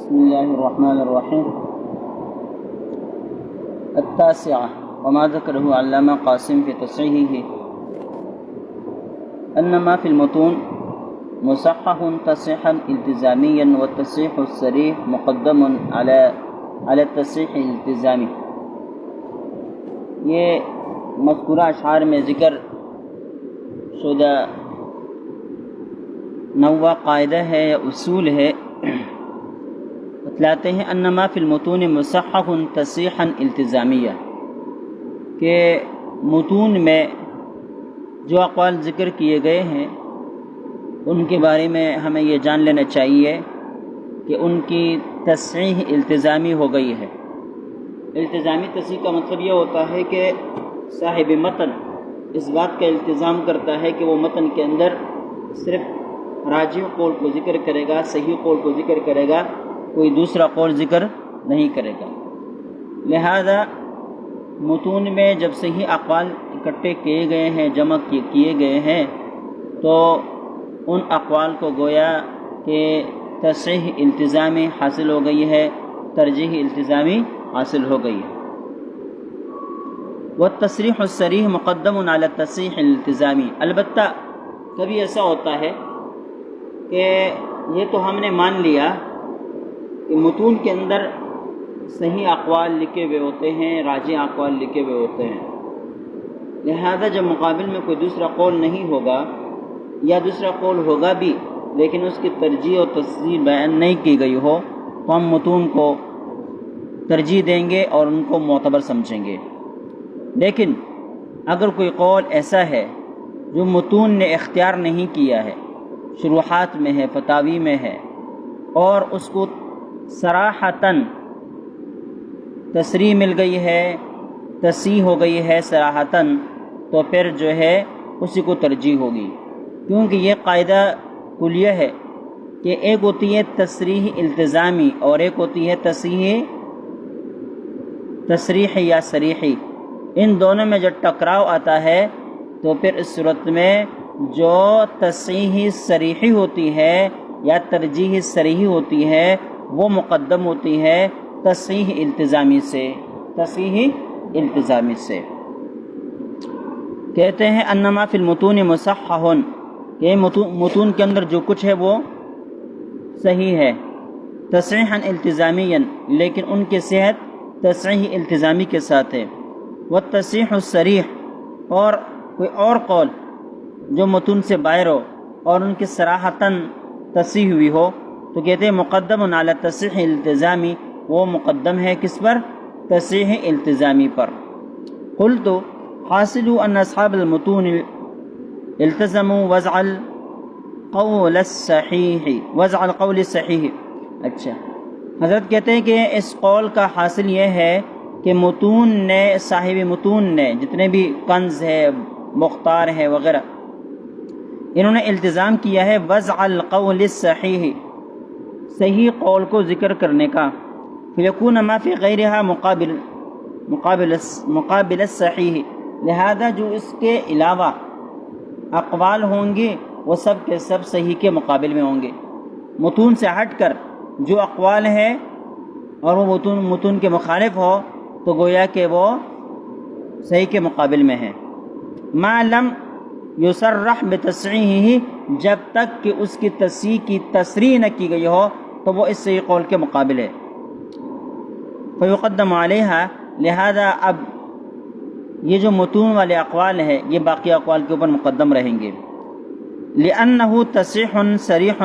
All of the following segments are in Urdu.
بسم الله الرحمن الرحيم. التاسعة وما ذكره علامہ قاسم في تصحيحه أن ما في المتون مصحح تصحيحا التزاميا والتصحيح الصريح مقدم على التصحيح الالتزامي. یہ مذکورہ اشعار میں ذکر شدہ نوع قاعدہ ہے یا اصول ہے. بتلاتے ہیں انما فی المتون مصحح تصحیحا التزامیہ کہ متون میں جو اقوال ذکر کیے گئے ہیں ان کے بارے میں ہمیں یہ جان لینا چاہیے کہ ان کی تصحیح التزامی ہو گئی ہے. التزامی تصحیح کا مطلب یہ ہوتا ہے کہ صاحب متن اس بات کا التزام کرتا ہے کہ وہ متن کے اندر صرف راجح قول کو ذکر کرے گا، صحیح قول کو ذکر کرے گا، کوئی دوسرا قول ذکر نہیں کرے گا. لہذا متون میں جب صحیح اقوال اکٹھے کیے گئے ہیں، جمع کیے گئے ہیں، تو ان اقوال کو گویا کہ تصحیح التزامی حاصل ہو گئی ہے، ترجیح التزامی حاصل ہو گئی ہے. والتصریح الصریح مقدم علی التصحیح الالتزامی. البتہ کبھی ایسا ہوتا ہے کہ یہ تو ہم نے مان لیا کہ متون کے اندر صحیح اقوال لکھے ہوئے ہوتے ہیں، راجح اقوال لکھے ہوئے ہوتے ہیں، لہذا جب مقابل میں کوئی دوسرا قول نہیں ہوگا یا دوسرا قول ہوگا بھی لیکن اس کی ترجیح اور تصحیح بیان نہیں کی گئی ہو تو ہم متون کو ترجیح دیں گے اور ان کو معتبر سمجھیں گے. لیکن اگر کوئی قول ایسا ہے جو متون نے اختیار نہیں کیا ہے، شروحات میں ہے، فتاوی میں ہے، اور اس کو صراحتاً تصریح مل گئی ہے، تصحیح ہو گئی ہے صراحتاً، تو پھر جو ہے اسی کو ترجیح ہوگی. کیونکہ یہ قاعدہ کلیہ ہے کہ ایک ہوتی ہے تصریح التزامی اور ایک ہوتی ہے تصریح یا صریحی. ان دونوں میں جب ٹکراؤ آتا ہے تو پھر اس صورت میں جو تصحیح صریحی ہوتی ہے یا ترجیح صریحی ہوتی ہے وہ مقدم ہوتی ہے تصحیح التزامی سے. کہتے ہیں انما فی المتون مصحح کہ متون کے اندر جو کچھ ہے وہ صحیح ہے تصحیحا التزامیا، لیکن ان کی صحت تصحیح التزامی کے ساتھ ہے. والتصحیح الصریح اور کوئی اور قول جو متون سے باہر ہو اور ان کی صراحتاً تصحیح ہوئی ہو تو کہتے ہیں مقدم علی تصحیح التزامی، وہ مقدم ہے کس پر؟ تصحیح التزامی پر. قلت حاصل ان اصحاب المتون التزموا وضع القول الصحیح. اچھا، حضرت کہتے ہیں کہ اس قول کا حاصل یہ ہے کہ متون نے، صاحب متون نے، جتنے بھی کنز ہے، مختار ہے وغیرہ، انہوں نے التزام کیا ہے وضع القول الصحیح، صحیح قول کو ذکر کرنے کا. فیکون ما فی غیرها مقابل الصحیح، لہذا جو اس کے علاوہ اقوال ہوں گے وہ سب کے سب صحیح کے مقابل میں ہوں گے. متون سے ہٹ کر جو اقوال ہے اور وہ متون کے مخالف ہو تو گویا کہ وہ صحیح کے مقابل میں ہے. ما لم یصرح بتصحیحہ، جب تک کہ اس کی تصحیح کی تصریح نہ کی گئی ہو تو وہ اس صحیح قول کے مقابل ہے. فیقدم علیہا، لہذا اب یہ جو متون والے اقوال ہیں یہ باقی اقوال کے اوپر مقدم رہیں گے. لأنہ تصحیح صریح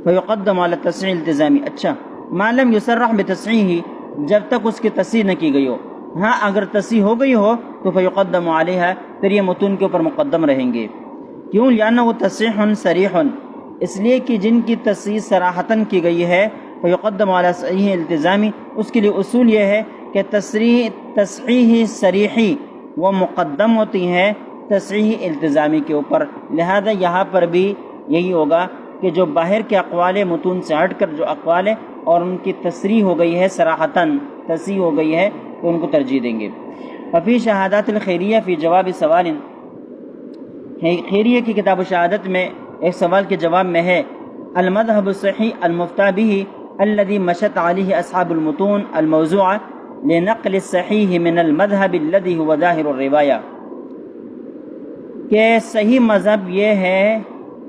فیقدم علی تصحیح التزامی. اچھا، ما لم یصرح بتصحیحہ، جب تک اس کی تصحیح نہ کی گئی ہو. ہاں اگر تصحیح ہو گئی ہو تو فیقدم علیہا، پھر یہ متون کے اوپر مقدم رہیں گے. کیوں؟ لأنہ تصحیح صریح، اس لیے کہ جن کی تصحیح صراحتاً کی گئی ہے فیقدم علی صحیح التزامی، اس کے لیے اصول یہ ہے کہ تصحیح صریحی وہ مقدم ہوتی ہے تصحیح التزامی کے اوپر. لہذا یہاں پر بھی یہی ہوگا کہ جو باہر کے اقوال متون سے ہٹ کر جو اقوال اور ان کی تصریح ہو گئی ہے، صراحتاً تصحیح ہو گئی ہے، تو ان کو ترجیح دیں گے. ففی شہادات الخیریہ فی جواب سوال، خیریہ کی کتاب و شہادت میں ایک سوال کے جواب میں ہے المذهب الصحيح المفتى به الذي مشت عليه أصحاب المتون الموضوعة لنقل الصحيح من المذهب الذي هو ظاهر الرواية، کہ صحیح مذہب یہ ہے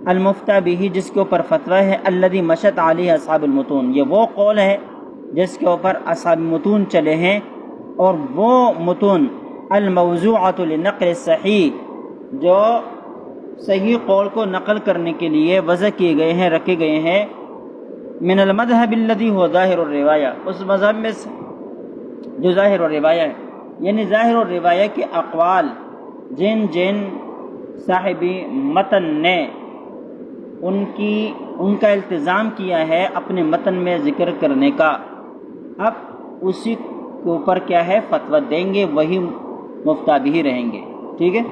المفتى به جس کے اوپر فتویٰ ہے الذي مشت عليه أصحاب المتون، یہ وہ قول ہے جس کے اوپر اصحاب متون چلے ہیں، اور وہ متون الموضوعۃ لنقل الصحیح جو صحیح قول کو نقل کرنے کے لیے وضع کیے گئے ہیں، رکھے گئے ہیں، من المذهب الذي هو ظاہر الروایہ، اس مذہب میں سے جو ظاہر الروایہ ہے، یعنی ظاہر الروایہ کے اقوال جن جن صاحبی متن نے ان کا التزام کیا ہے اپنے متن میں ذکر کرنے کا، اب اسی کے اوپر کیا ہے فتویٰ دیں گے، وہی مفتیٰ بھی رہیں گے، ٹھیک ہے۔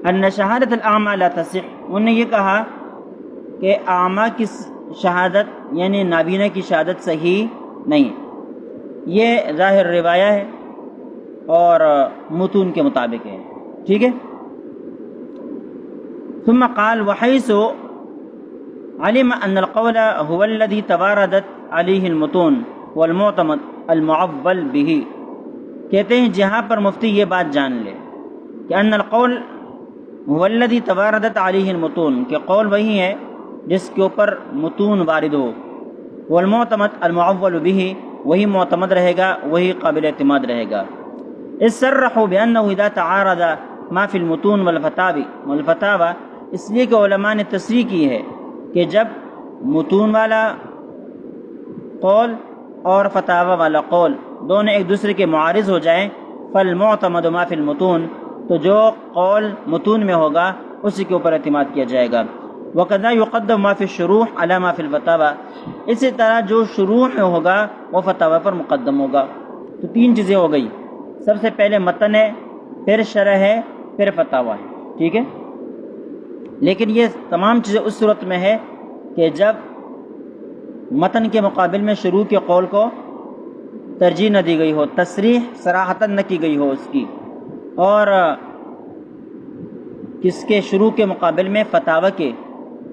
ان شہادت الاعمى لا تصح، انہوں نے یہ کہا کہ اعمیٰ کی شہادت یعنی نابینا کی شہادت صحیح نہیں، یہ ظاہر روایہ ہے اور متون کے مطابق ہے، ٹھیک ہے۔ ثم قال وحيث علم ان القول هو الذي تواردت عليه المتون والمعتمد المعول به، کہتے ہیں جہاں پر مفتی یہ بات جان لے کہ ان القول هو الذي تواردت عليه المتون، کہ قول وہی ہے جس کے اوپر متون وارد ہو، والمعتمد المعول به وہی معتمد رہے گا، وہی قابل اعتماد رہے گا۔ اذ صرحوا بانه اذا تعارض ما في المتون والفتاوى، اس لیے کہ علماء نے تصریح کی ہے کہ جب متون والا قول اور فتاوی والا قول دونوں ایک دوسرے کے معارض ہو جائیں، فالمعتمد ما فی المتون، تو جو قول متون میں ہوگا اسی کے اوپر اعتماد کیا جائے گا۔ وَقَذَا يُقَدَّمُ مَا فِي الشُّرُوحِ عَلَى مَا فِي الْفَتَاوَى، اسی طرح جو شروح میں ہوگا وہ فتاوی پر مقدم ہوگا۔ تو تین چیزیں ہو گئی، سب سے پہلے متن ہے، پھر شرح ہے، پھر فتاوی ہے، ٹھیک ہے۔ لیکن یہ تمام چیزیں اس صورت میں ہے کہ جب متن کے مقابل میں شروع کے قول کو ترجیح نہ دی گئی ہو، تصریح صراحتاً نہ کی گئی ہو اس کی، اور کس کے شروع کے مقابل میں فتاوی کے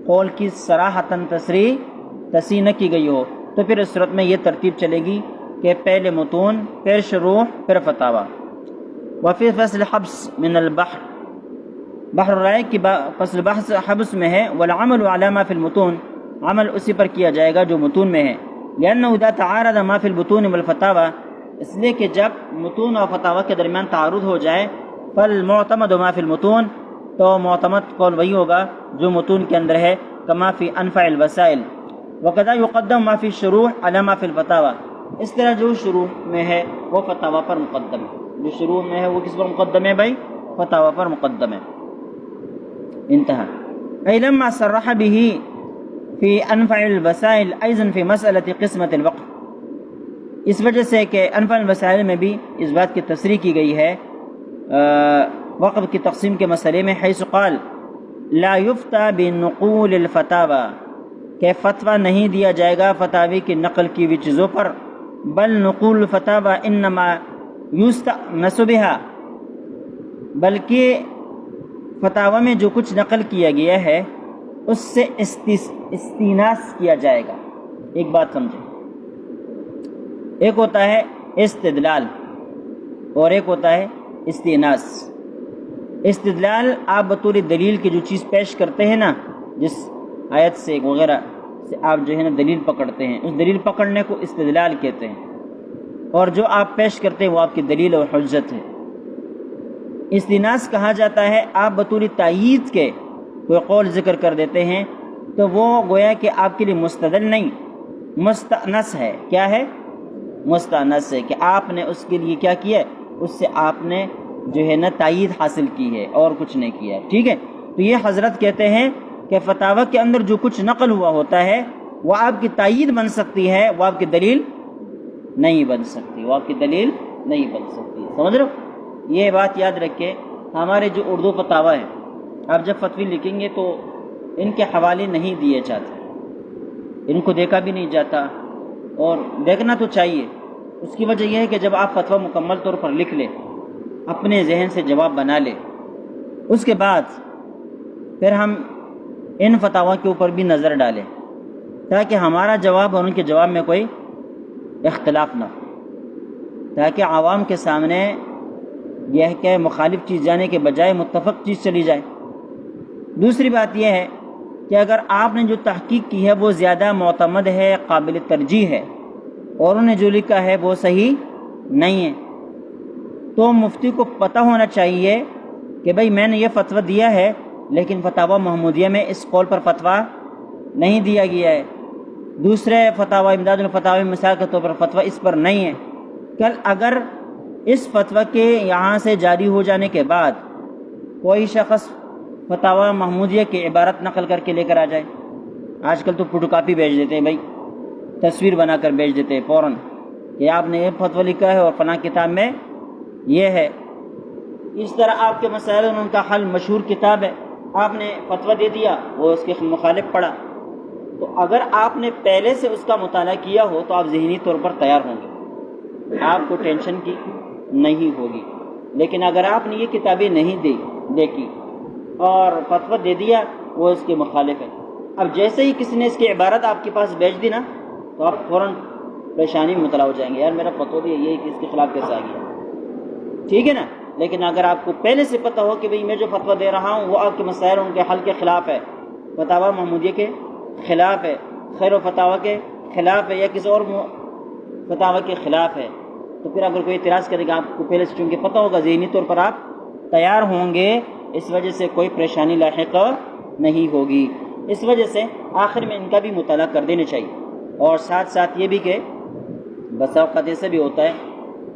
قول کی صراحتاً تصریح نہ کی گئی ہو، تو پھر اس صورت میں یہ ترتیب چلے گی کہ پہلے متون، پھر شروح، پھر فتاوی۔ وفی فصل حبس من البحر، بحر الرائے کی فصل بحث حبس میں ہے، والعمل علی ما فی المتون، عمل اسی پر کیا جائے گا جو متون میں ہے، لأنه اذا تعارض ما فی البطون والفتاوی، اس لیے کہ جب متون اور فتاوی کے درمیان تعارض ہو جائے، فالمعتمد ما فی المتون، تو معتمد قول وہی ہوگا جو متون کے اندر ہے، کما فی انفع الوسائل، وکذا یقدم ما فی الشروح علی ما فی الفتاوی، اس طرح جو شروع میں ہے وہ فتاوی پر مقدم ہے، جو شروع میں ہے وہ کس پر مقدم ہے بھائی؟ فتاوی پر مقدم ہے، انتہا۔ ای لما صرح به فی انفع الوسائل ایضا فی مسئلہ قسمت الوقف، اس وجہ سے کہ انفع الوسائل میں بھی اس بات کی تصریح کی گئی ہے وقف کی تقسیم کے مسئلے میں، حیث قال لا یفتى بنقول الفتاوی، کہ فتویٰ نہیں دیا جائے گا فتاوی کی نقل کی ہوئی چیزوں پر، بل نقول الفتاوی انما یستأنس بها، بلکہ فتاوی میں جو کچھ نقل کیا گیا ہے اس سے استیناس کیا جائے گا۔ ایک بات سمجھیں، ایک ہوتا ہے استدلال اور ایک ہوتا ہے استیناس۔ استدلال آپ بطور دلیل کی جو چیز پیش کرتے ہیں نا، جس آیت سے وغیرہ سے آپ جو ہے نا دلیل پکڑتے ہیں، اس دلیل پکڑنے کو استدلال کہتے ہیں، اور جو آپ پیش کرتے ہیں وہ آپ کی دلیل اور حجت ہے۔ استیناس کہا جاتا ہے آپ بطور تائید کے کوئی قول ذکر کر دیتے ہیں تو وہ گویا کہ آپ کے لیے مستدل نہیں، مستأنس ہے۔ کیا ہے؟ مستأنس ہے، کہ آپ نے اس کے لیے کیا کیا ہے، اس سے آپ نے جو ہے نا تائید حاصل کی ہے اور کچھ نہیں کیا، ٹھیک ہے۔ تو یہ حضرت کہتے ہیں کہ فتاوی کے اندر جو کچھ نقل ہوا ہوتا ہے وہ آپ کی تائید بن سکتی ہے، وہ آپ کی دلیل نہیں بن سکتی، وہ آپ کی دلیل نہیں بن سکتی، سمجھ لو۔ یہ بات یاد رکھیں، ہمارے جو اردو فتاوی ہیں، آپ جب فتوی لکھیں گے تو ان کے حوالے نہیں دیے جاتے، ان کو دیکھا بھی نہیں جاتا، اور دیکھنا تو چاہیے۔ اس کی وجہ یہ ہے کہ جب آپ فتویٰ مکمل طور پر لکھ لیں، اپنے ذہن سے جواب بنا لیں، اس کے بعد پھر ہم ان فتاوا کے اوپر بھی نظر ڈالیں تاکہ ہمارا جواب اور ان کے جواب میں کوئی اختلاف نہ ہو، تاکہ عوام کے سامنے یہ کہ مخالف چیز جانے کے بجائے متفق چیز چلی جائے۔ دوسری بات یہ ہے کہ اگر آپ نے جو تحقیق کی ہے وہ زیادہ معتمد ہے، قابل ترجیح ہے، اور انہوں نے جو لکھا ہے وہ صحیح نہیں ہے، تو مفتی کو پتہ ہونا چاہیے کہ بھئی میں نے یہ فتویٰ دیا ہے لیکن فتاوی محمودیہ میں اس قول پر فتویٰ نہیں دیا گیا ہے، دوسرے فتاوی امداد الفتاوی مثال کے طور پر فتویٰ اس پر نہیں ہے۔ کل اگر اس فتویٰ کے یہاں سے جاری ہو جانے کے بعد کوئی شخص فتاوی محمودیہ کی عبارت نقل کر کے لے کر آ جائے، آج کل تو فوٹو کاپی بھیج دیتے ہیں بھائی، تصویر بنا کر بھیج دیتے ہیں فوراً کہ آپ نے یہ فتویٰ لکھا ہے اور فلاں کتاب میں یہ ہے، اس طرح آپ کے مسائل ان کا حل مشہور کتاب ہے، آپ نے فتویٰ دے دیا، وہ اس کے مخالف پڑھا، تو اگر آپ نے پہلے سے اس کا مطالعہ کیا ہو تو آپ ذہنی طور پر تیار ہوں گے، آپ کو ٹینشن کی نہیں ہوگی۔ لیکن اگر آپ نے یہ کتابیں نہیں دیکھی اور فتویٰ دے دیا، وہ اس کے مخالف ہے، اب جیسے ہی کسی نے اس کی عبارت آپ کے پاس بھیج دی نا تو آپ فوراً پریشانی میں مبتلا ہو جائیں گے، یار میرا فتویٰ بھی یہ کہ اس کے خلاف کیسے آ گیا، ٹھیک ہے نا۔ لیکن اگر آپ کو پہلے سے پتہ ہو کہ بھئی میں جو فتویٰ دے رہا ہوں وہ آپ کے مسائل ان کے حل کے خلاف ہے، فتاوی محمودیہ کے خلاف ہے، خیر و فتاوی کے خلاف ہے، یا کسی اور فتاوی کے خلاف ہے، تو پھر اگر کوئی اعتراض کرے گا، آپ کو پہلے سے چونکہ پتہ ہوگا، ذہنی طور پر آپ تیار ہوں گے، اس وجہ سے کوئی پریشانی لاحق نہیں ہوگی۔ اس وجہ سے آخر میں ان کا بھی مطالعہ کر دینا چاہیے، اور ساتھ ساتھ یہ بھی کہ بسا اوقات ایسا بھی ہوتا ہے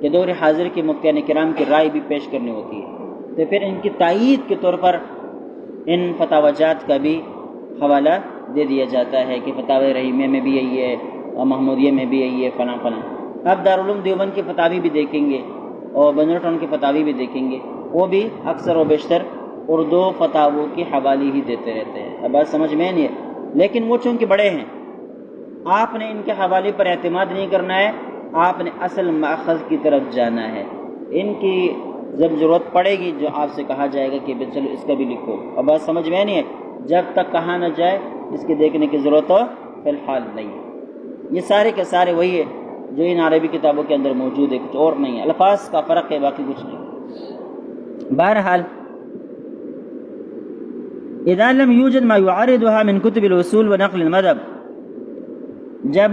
کہ دور حاضر کے مفتیان کرام کی رائے بھی پیش کرنی ہوتی ہے، تو پھر ان کی تائید کے طور پر ان فتاوی جات کا بھی حوالہ دے دیا جاتا ہے کہ فتاوی رحیمیہ میں بھی یہی ہے اور محمودیہ میں بھی یہی ہے، فلاں فلاں۔ اب دارالعلوم دیوبند کی فتاوی بھی دیکھیں گے اور بنجر ٹاؤن کی فتاوی بھی دیکھیں گے، وہ بھی اکثر و بیشتر اردو فتاووں کی حوالے ہی دیتے رہتے ہیں۔ اب بات سمجھ میں نہیں ہے، لیکن وہ چونکہ بڑے ہیں، آپ نے ان کے حوالے پر اعتماد نہیں کرنا ہے، آپ نے اصل ماخذ کی طرف جانا ہے۔ ان کی جب ضرورت پڑے گی جو آپ سے کہا جائے گا کہ چلو اس کا بھی لکھو، اب بات سمجھ میں نہیں ہے، جب تک کہا نہ جائے اس کے دیکھنے کی ضرورت فی الحال نہیں ہے۔ یہ سارے کے سارے وہی ہے جو ان عربی کتابوں کے اندر موجود ہے، کچھ اور نہیں ہے، الفاظ کا فرق ہے، باقی کچھ نہیں۔ بہرحال اذا لم يوجد ما يعارضها من كتب الاصول ونقل المذهب، جب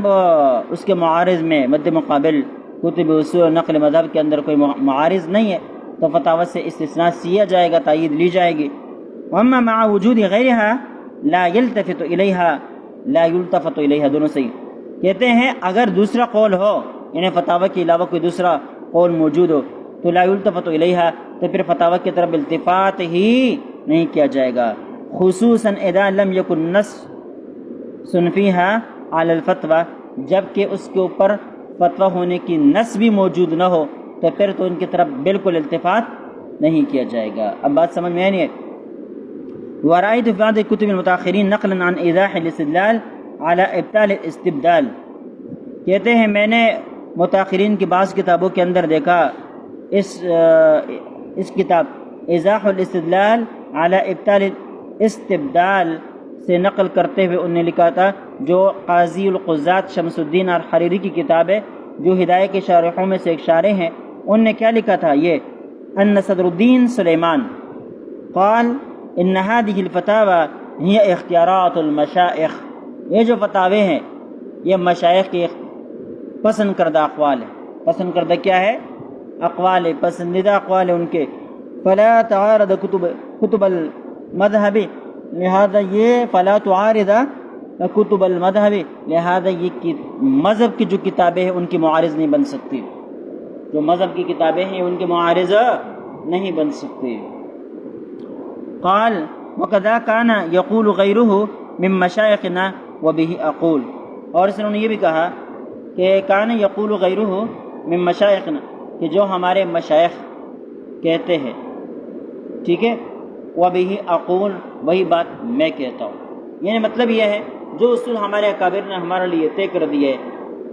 اس کے معارض میں مد مقابل کتب اصول و نقل مذہب کے اندر کوئی معارض نہیں ہے تو فتاوی سے استثناء سیا جائے گا، تائید لی جائے گی۔ واما مع وجود غیرها لا يلتفت الیها، لا يلتفت الیها دونوں صحیح کہتے ہیں، اگر دوسرا قول ہو، یعنی فتاوی کے علاوہ کوئی دوسرا قول موجود ہو تو لا يلتفت الیها، تو پھر فتاوی کی طرف التفات ہی نہیں کیا جائے گا، خصوصاً اذا لم يكن نص فيها على الفتوى، جبکہ اس کے اوپر فتویٰ ہونے کی نص بھی موجود نہ ہو تو پھر تو ان کی طرف بالکل التفات نہیں کیا جائے گا۔ اب بات سمجھ میں نہیں ہے۔ ورأيت في بعض كتب المتاخرين نقلا عن ایضاح الاستدلال على ابطال الاستبدال، کہتے ہیں میں نے متاخرین کی بعض کتابوں کے اندر دیکھا اس کتاب ایضاح الاستدلال على ابطال الاستبدال سے نقل کرتے ہوئے انہوں نے لکھا تھا، جو قاضی القضات شمس الدین الحریری کی کتاب ہے، جو ہدایہ کے شارحوں میں سے ایک شارح ہیں، ان نے کیا لکھا تھا، یہ ان صدر الدین سلیمان قال ان هذه الفتاوى هي اختیارات المشائخ، یہ جو فتاوے ہیں یہ مشائخ کے پسند کردہ اقوال ہیں۔ پسند کردہ کیا ہے؟ اقوال ہے، پسندیدہ اقوال ہیں ان کے۔ فلا تعارض کتب المذہب، لہذا یہ فلا تعارض کتب المذہب، لہذا یہ مذہب کی جو کتابیں ہیں ان کی معارض نہیں بن سکتی، جو مذہب کی کتابیں ہیں ان کے معارض نہیں بن سکتی۔ قال وَكَذَا كَانَ يَقُولُ غَيْرُهُ مِن مَشَائِخِنَا وَبِهِ أَقُولُ، اور اس نے یہ بھی کہا کہ کان یقول غیرہ من مشائخنا، کہ جو ہمارے مشائخ کہتے ہیں، ٹھیک ہے، وَبِهِ أَقُولُ، وہی بات میں کہتا ہوں، یعنی مطلب یہ ہے جو اصول ہمارے اکابر نے ہمارے لیے طے کر دی ہے،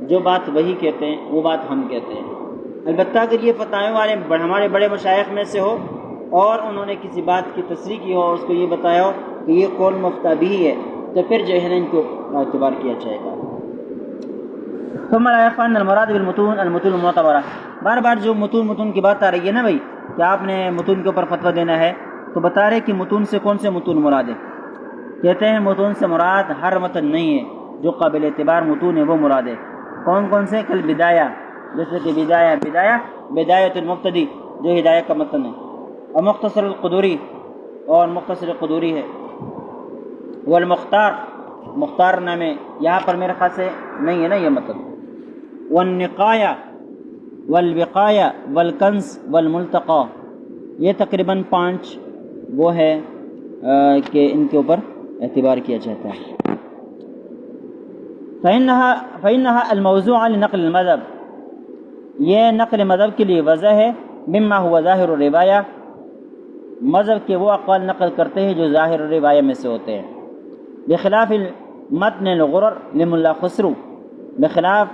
جو بات وہی کہتے ہیں وہ بات ہم کہتے ہیں۔ البتہ اگر یہ فتاوی والے ہمارے بڑے مشائخ میں سے ہو اور انہوں نے کسی بات کی تصریح کی ہو اور اس کو یہ بتایا ہو کہ یہ قول مفتہ بھی ہے تو پھر جو ہے نا ان کو اعتبار کیا جائے گا۔ ثم لا يخفى ان المراد بالمتون المتون المعتبرہ، بار بار جو متون کی بات آ رہی ہے نا بھائی کہ آپ نے متون کے اوپر فتویٰ دینا ہے، تو بتا رہے کہ متون سے کون سے متون مراد ہے؟ کہتے ہیں متون سے مراد ہر متن نہیں ہے، جو قابل اعتبار متون ہے وہ مراد ہے۔ کون کون سے؟ کل بدایہ، جیسے کہ بدایۃ المبتدی جو ہدایہ کا متن ہے، اور مختصر القدوری، اور مختصر قدوری ہے، والمختار، مختار نام ہے، یہاں پر میرے خیال سے نہیں ہے نا یہ متن، والنقایہ، والوقایہ، والکنز، والملتقى، یہ تقریباً 5 وہ ہے کہ ان کے اوپر اعتبار کیا جاتا ہے۔ فإنها الموضوع لنقل المذہب، یہ نقل مذہب کے لیے وضع ہے، مما هو ظاہر الروایہ، مذہب کے وہ اقوال نقل کرتے ہیں جو ظاہر الروایہ میں سے ہوتے ہیں، بخلاف متن الغرر لملا خسرو، بخلاف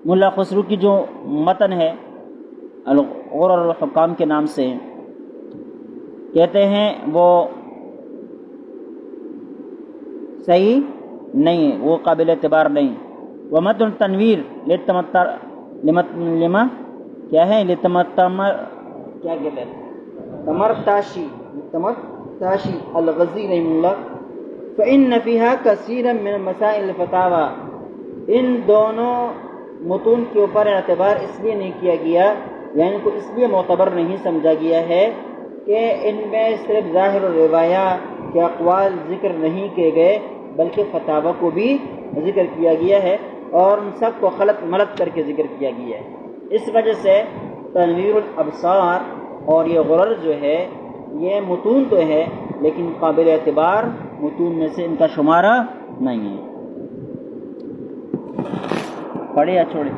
ملا خسرو کی جو متن ہے الغرر الحکام کے نام سے کہتے ہیں وہ صحیح نہیں ہے، وہ قابل اعتبار نہیں۔ ومتن التنویر تمرتاشی الغزی رحمہ اللہ، فإن فيها كثيرا من مسائل الفتاوى، ان دونوں متون کے اوپر اعتبار اس لیے نہیں کیا گیا، یعنی ان کو اس لیے معتبر نہیں سمجھا گیا ہے کہ ان میں صرف ظاہر الروایہ کے اقوال ذکر نہیں کیے گئے بلکہ فتاوی کو بھی ذکر کیا گیا ہے، اور ان سب کو خلط ملط کر کے ذکر کیا گیا ہے۔ اس وجہ سے تنویر الابصار اور یہ غرر جو ہے یہ متون تو ہے لیکن قابل اعتبار متون میں سے ان کا شمارہ نہیں ہے۔ پڑھے یا چھوڑے؟